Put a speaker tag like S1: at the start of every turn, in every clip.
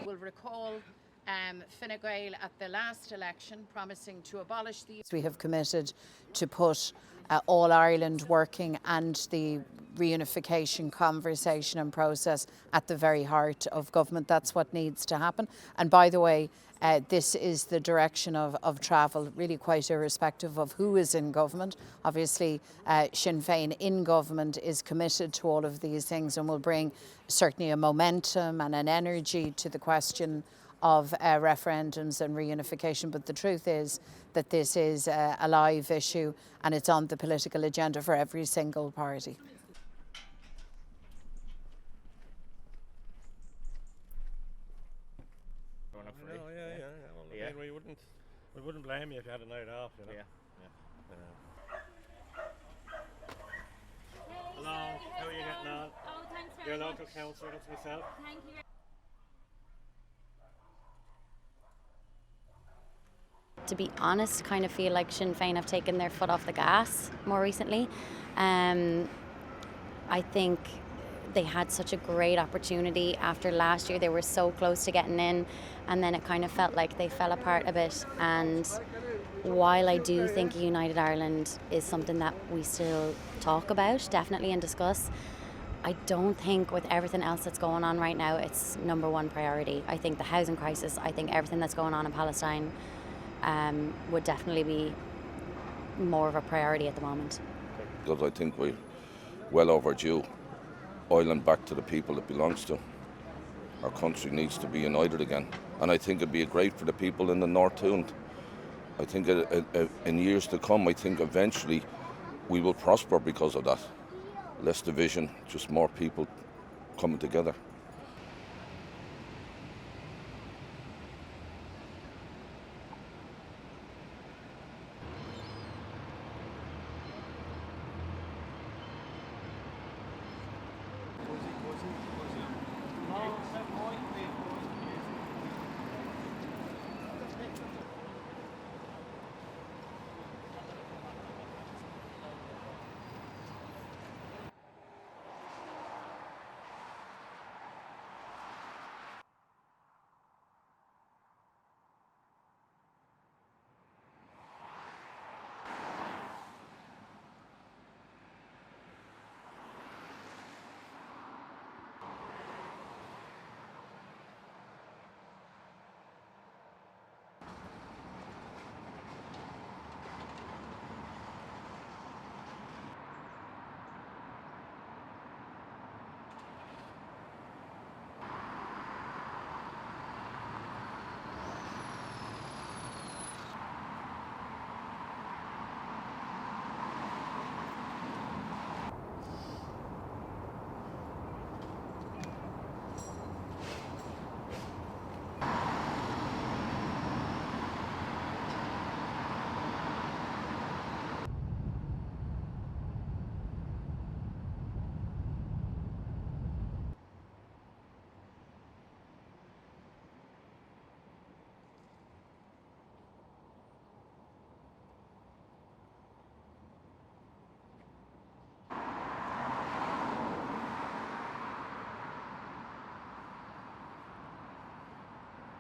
S1: We'll recall Fine Gael at the last election promising to abolish the... We have committed to put All Ireland working and the reunification conversation and process at the very heart of government. That's what needs to happen. And by the way, this is the direction of travel, really quite irrespective of who is in government. Obviously, Sinn Féin in government is committed to all of these things and will bring certainly a momentum and an energy to the question of referendums and reunification. But the truth is that this is a live issue and it's on the political agenda for every single party.
S2: Yeah. We wouldn't blame you if you had a night off, you know. Hello, how are you getting on?
S3: Oh, thanks very
S2: Your
S3: much.
S2: local councillor, that's myself.
S3: Thank you. To be honest, kind of feel like Sinn Féin have taken their foot off the gas more recently. I think they had such a great opportunity after last year. They were so close to getting in, and then it kind of felt like they fell apart a bit. And while I do think a United Ireland is something that we still talk about, definitely, and discuss, I don't think with everything else that's going on right now, it's number one priority. I think the housing crisis, I think everything that's going on in Palestine would definitely be more of a priority at the moment.
S4: Because I think we're well overdue. Ireland back to the people it belongs to. Our country needs to be united again. And I think it'd be great for the people in the north too. And I think in years to come, I think eventually we will prosper because of that. Less division, just more people coming together.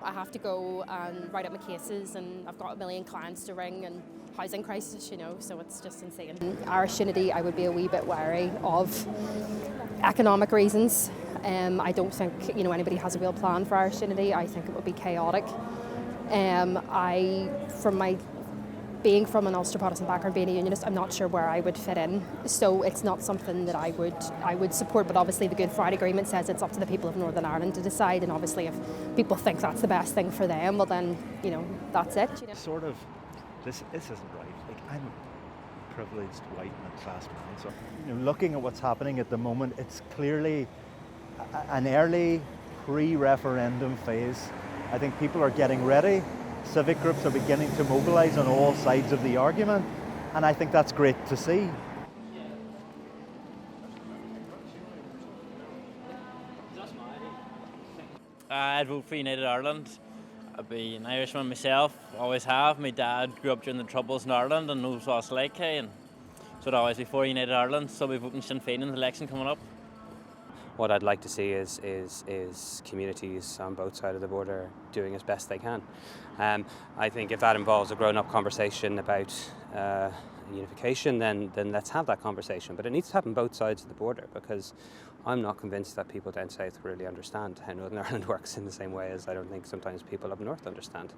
S5: I have to go and write up my cases, and I've got a million clients to ring, and housing crisis, you know, so it's just insane. Irish unity, I would be a wee bit wary of economic reasons. I don't think, you know, anybody has a real plan for Irish unity. I think it would be chaotic. Being from an Ulster Protestant background, being a unionist, I'm not sure where I would fit in. So it's not something that I would support. But obviously the Good Friday Agreement says it's up to the people of Northern Ireland to decide. And obviously if people think that's the best thing for them, well then, you know, that's it. You know?
S6: Sort of, this isn't right. Like, I'm a privileged white middle-class man. So, you know, looking at what's happening at the moment, it's clearly an early pre-referendum phase. I think people are getting ready. Civic groups are beginning to mobilise on all sides of the argument, and I think that's great to see.
S7: I'd vote for United Ireland. I'd be an Irishman myself, always have. My dad grew up during the Troubles in Ireland and knows what it's like, and so I'd always be for United Ireland, so I'll be voting Sinn Féin in the election coming up.
S8: What I'd like to see is communities on both sides of the border doing as best they can. I think if that involves a grown-up conversation about unification, then let's have that conversation. But it needs to happen both sides of the border, because I'm not convinced that people down south really understand how Northern Ireland works in the same way as I don't think sometimes people up north understand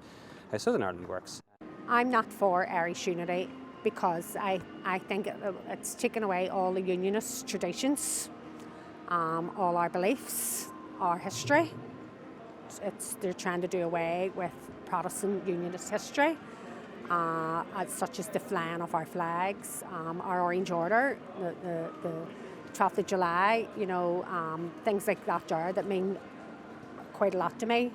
S8: how Southern Ireland works.
S9: I'm not for Irish unity because I think it's taken away all the unionist traditions, all our beliefs, our history. They're trying to do away with Protestant unionist history, such as the flying of our flags, our Orange Order, the 12th of July, things like that that mean quite a lot to me.